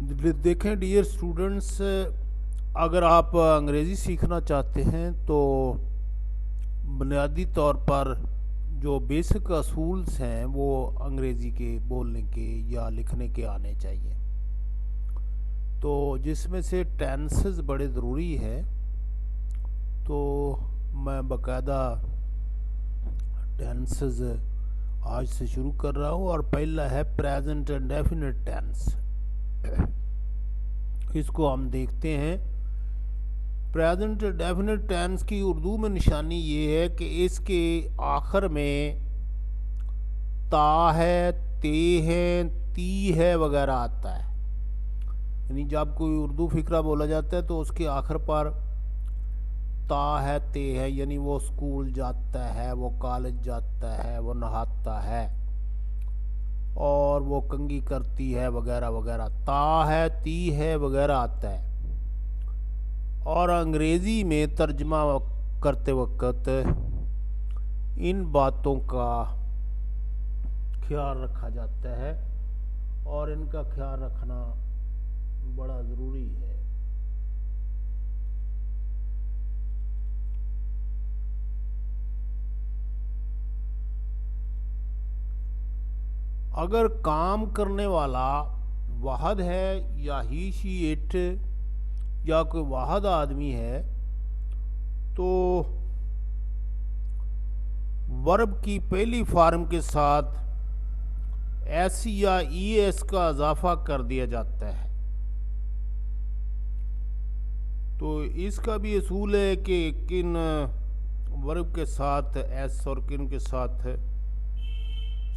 देखें dear students, अगर आप अंग्रेज़ी सीखना चाहते हैं तो बुनियादी तौर पर जो बेसिक असूल्स हैं वो अंग्रेज़ी के बोलने के या लिखने के आने चाहिए। तो जिसमें से टेंसेस बड़े ज़रूरी है। तो मैं बाकायदा टेंसेस आज से शुरू कर रहा हूँ और पहला है प्रेजेंट इंडेफिनिट टेंस। इसको हम देखते हैं। प्रेजेंट डेफिनेट टेंस की उर्दू में निशानी ये है कि इसके आखिर में ता है, ते है, ती है वगैरह आता है। यानी जब कोई उर्दू फिक्रा बोला जाता है तो उसके आखिर पर ता है, ते है, यानी वो स्कूल जाता है, वो कॉलेज जाता है, वो नहाता है और वो कंघी करती है वगैरह वगैरह, ता है, ती है वगैरह आता है। और अंग्रेज़ी में तर्जमा करते वक्त इन बातों का ख्याल रखा जाता है और इनका ख्याल रखना बड़ा ज़रूरी है। अगर काम करने वाला वाहद है या ही शी इट या कोई वाहद आदमी है तो वर्ब की पहली फॉर्म के साथ एस या ई एस का इजाफा कर दिया जाता है। तो इसका भी असूल है कि किन वर्ब के साथ एस और किन के साथ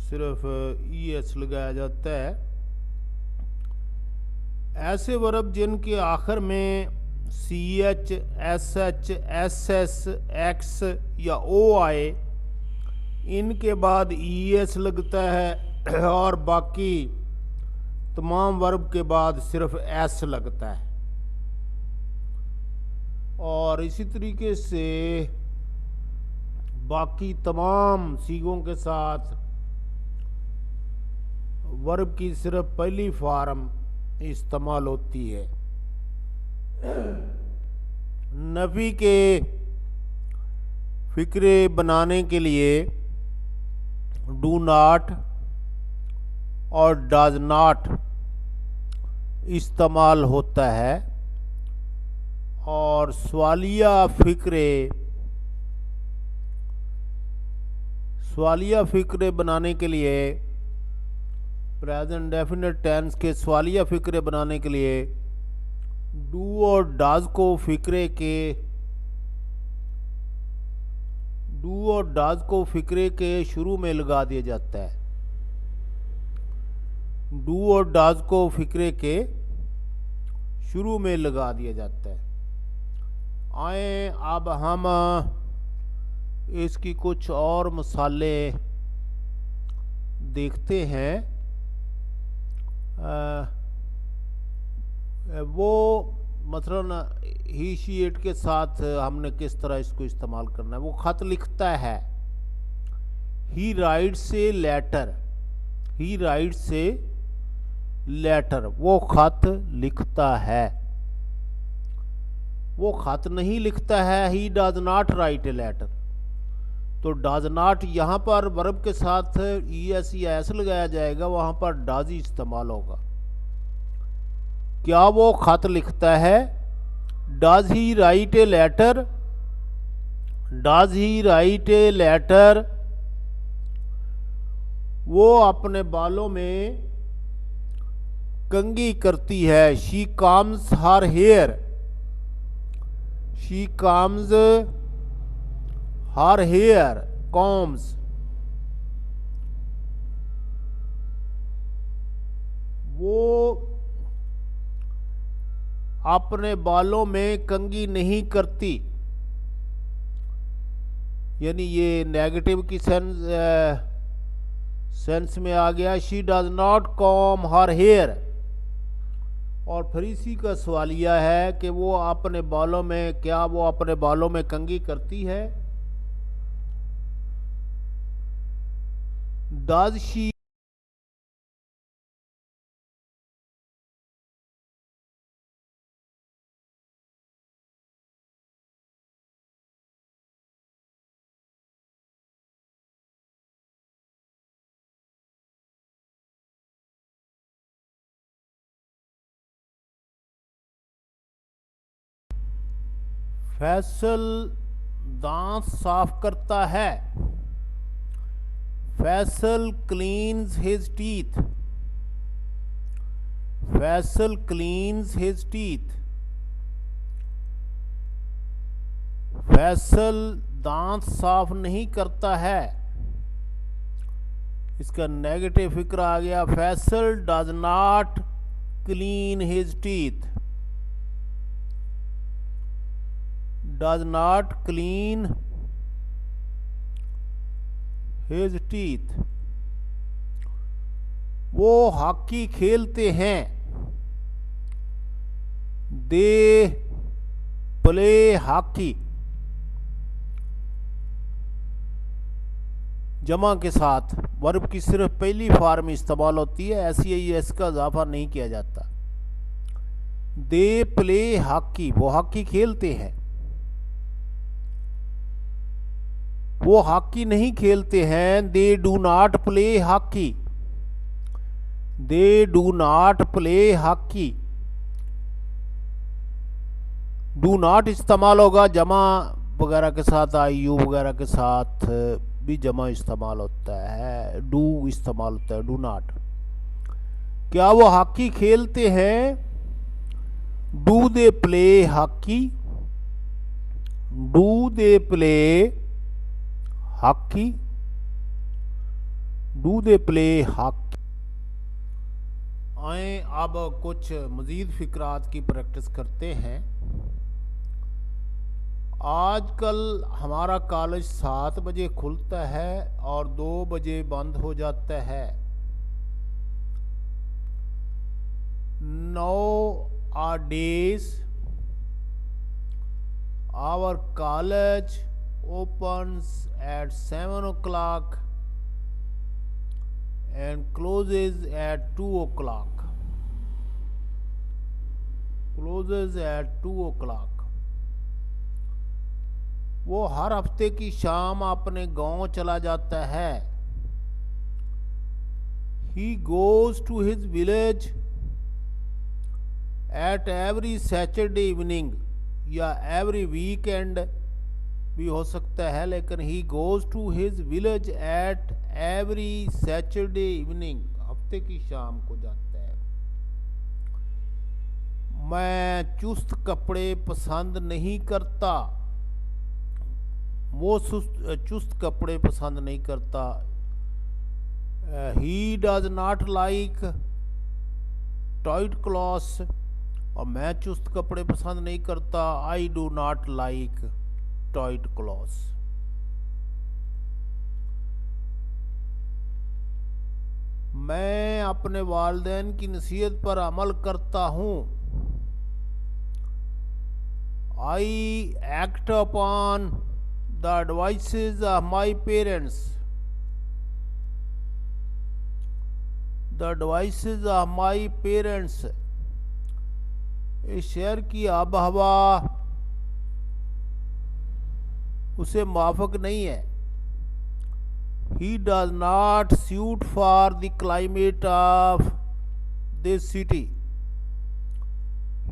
सिर्फ ई एस लगाया जाता है। ऐसे वर्ब जिनके आखिर में C H, S H, S S, X या ओ आए, इनके बाद ई एस लगता है और बाकी तमाम वर्ब के बाद सिर्फ एस लगता है। और इसी तरीके से बाकी तमाम सीगों के साथ वर्ब की सिर्फ पहली फॉर्म इस्तेमाल होती है। नफी के फिक्रे बनाने के लिए डू नॉट और डज नॉट इस्तेमाल होता है। और सवालिया फिक्रे बनाने के लिए प्रेजेंट डेफिनेट टेंस के सवालिया फिक्रे बनाने के लिए डू और डज को फिक्रे के शुरू में लगा दिया जाता है। डू और डज को फिक्रे के शुरू में लगा दिया जाता है। आए अब हम इसकी कुछ और मिसालें देखते हैं। वो मसलन ही शी इट के साथ हमने किस तरह इसको इस्तेमाल करना है। वो ख़त लिखता है, he writes a letter, he writes a letter, वो ख़त लिखता है। वो ख़त नहीं लिखता है, he does not write a letter. तो डज नॉट यहाँ पर वर्ब के साथ ई एस या एस लगाया जाएगा, वहाँ पर डज ही इस्तेमाल होगा। क्या वो ख़त लिखता है? Does he write a letter, does he write a letter. वो अपने बालों में कंघी करती है, she combs her hair, she combs her hair, combs. वो अपने बालों में कंघी नहीं करती, यानी ये नेगेटिव की सेंस में आ गया। She does not comb her hair. और फिर इसी का सवालिया है कि वो अपने बालों में, क्या वो अपने बालों में कंघी करती है? डज शी फैसल दांत साफ करता है। Faisal cleans his teeth. Faisal cleans his teeth. Faisal दांत साफ नहीं करता है। इसका नेगेटिव फिक्र आ गया। Faisal does not clean his teeth. Does not clean his teeth. वो हॉकी खेलते हैं। They play hockey. जमा के साथ वर्ब की सिर्फ पहली फॉर्म इस्तेमाल होती है, एस का इजाफा नहीं किया जाता। दे प्ले हॉकी, वो हॉकी खेलते हैं। वो हॉकी नहीं खेलते हैं। They do not play hockey. They do not play hockey. Do not इस्तेमाल होगा जमा वगैरह के साथ, आई यू वगैरह के साथ भी जमा इस्तेमाल होता है, डू इस्तेमाल होता है, डू नॉट। क्या वो हॉकी खेलते हैं? Do they play hockey. Do they play hockey. Do they play hockey. आए अब कुछ मज़ीद फिक्रात की प्रैक्टिस करते हैं। आजकल हमारा कॉलेज 7 बजे खुलता है और 2 बजे बंद हो जाता है। Nowadays our college opens at 7 o'clock and closes at 2 o'clock. Closes at 2 o'clock. वो हर हफ्ते की शाम अपने गांव चला जाता है। He goes to his village at every Saturday evening, या every weekend भी हो सकता है, लेकिन he goes to his village at every Saturday evening, हफ्ते की शाम को जाता है। मैं चुस्त कपड़े पसंद नहीं करता। वो चुस्त कपड़े पसंद नहीं करता। ही does not like tight clothes, और मैं चुस्त कपड़े पसंद नहीं करता। I do not like tight clothes. मैं अपने वालिदैन की नसीहत पर अमल करता हूँ। I act upon the advices of my parents. The advices of my parents. इस शहर की आब हवा उसे माफक नहीं है। He does not suit for the climate of this city.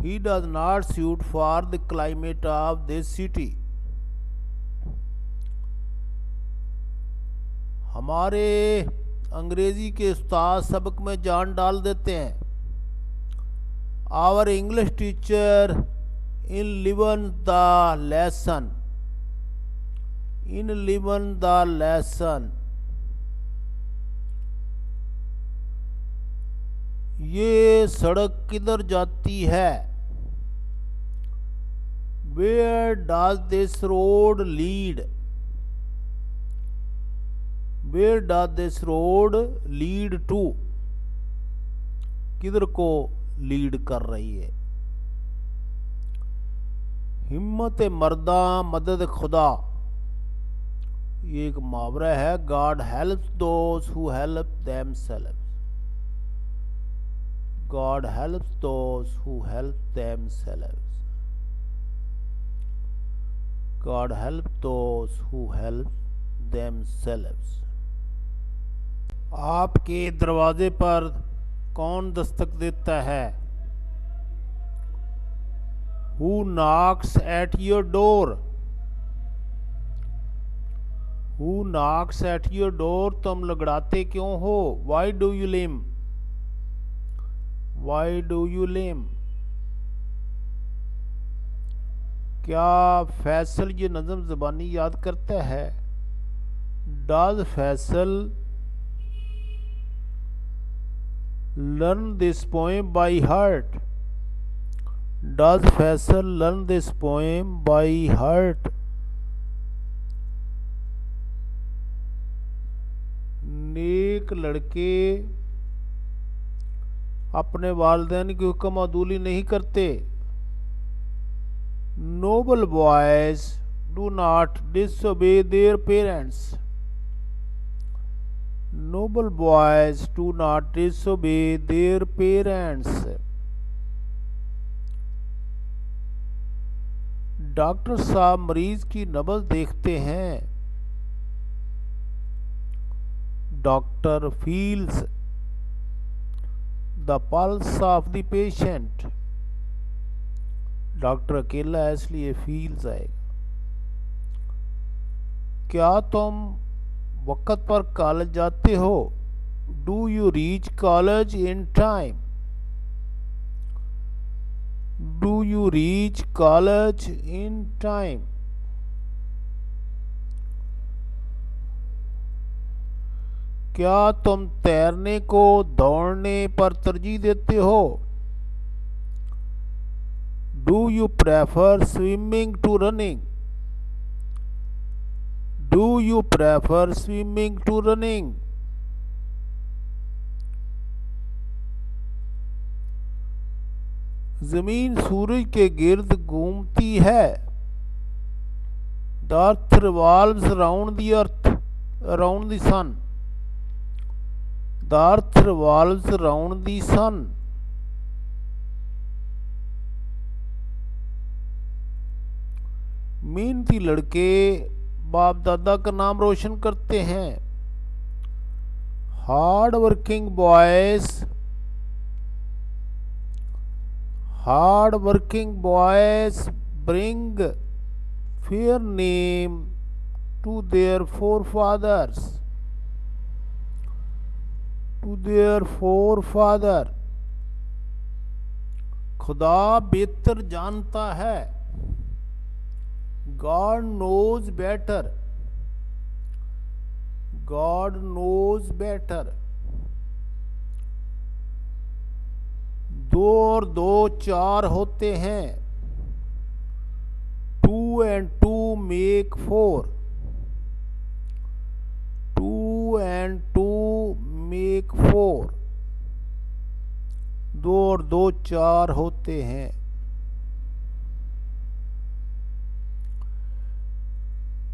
He does not suit for the climate of this city. हमारे अंग्रेजी के उस्ताद सबक में जान डाल देते हैं। Our English teacher enliven the lesson. Enliven the lesson. ये सड़क किधर जाती है? Where does this road lead? Where does this road lead to? किधर को लीड कर रही है? हिम्मत मर्दा मदद खुदा, ये एक मुहावरा है। God helps those who help themselves. God helps those who help themselves. God helps those who help themselves. आपके दरवाजे पर कौन दस्तक देता है? Who knocks at your door? Who knocks at your door? तुम लगड़ाते क्यों हो? Why do you limp? Why do you limp? क्या फैसल ये नज़म ज़बानी याद करता है? Does Faisal learn this poem by heart? Does Faisal learn this poem by heart? नेक लड़के अपने वालिदैन की हुक्म अदूली नहीं करते। Noble boys do not disobey their parents. Noble boys do not disobey their parents. Doctor साहब मरीज की नब्ज देखते हैं। Doctor feels the pulse of the patient. Doctor अकेला है इसलिए फील्स आएगा। क्या तुम वक्त पर कॉलेज जाते हो? Do you reach college in time? Do you reach college in time? क्या तुम तैरने को दौड़ने पर तरजीह देते हो? Do you prefer swimming to running? Do you prefer swimming to running? जमीन सूरज के गिर्द घूमती है। The earth revolves around the earth, around the sun. The earth revolves around the sun. मेहनती लड़के बाप दादा का नाम रोशन करते हैं। Hard working boys bring fair name to their forefather. खुदा बेहतर जानता है। God knows better. God knows better. 2 और 2 4 होते हैं। 2 and 2 make 4. 2 and 2 make 4. 2 और 2 4 होते हैं।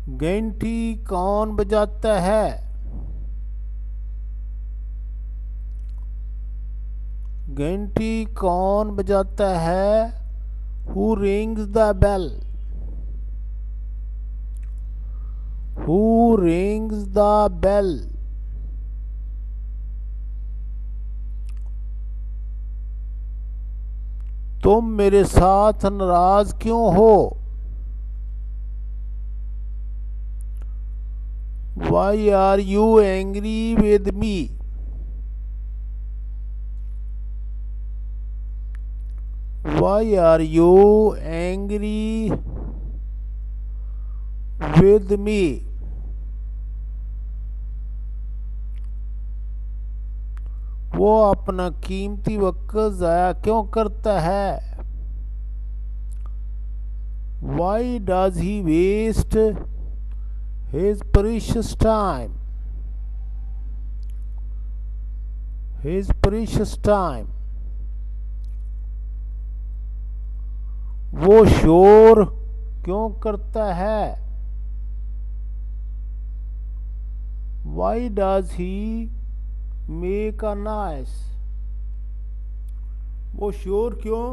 घंटी कौन बजाता है? घंटी कौन बजाता है? Who rings the bell? Who rings the bell? तुम मेरे साथ नाराज क्यों हो? Why are you angry with me? Why are you angry with me? वो अपना कीमती वक्त ज़ाया क्यों करता है? Why does he waste his precious time? His precious time. वो शोर क्यों करता है? Why does he make a noise? वो शोर क्यों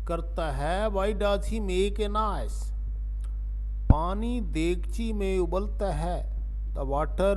करता है? Why does he make a noise? पानी देगची में उबलता है। The water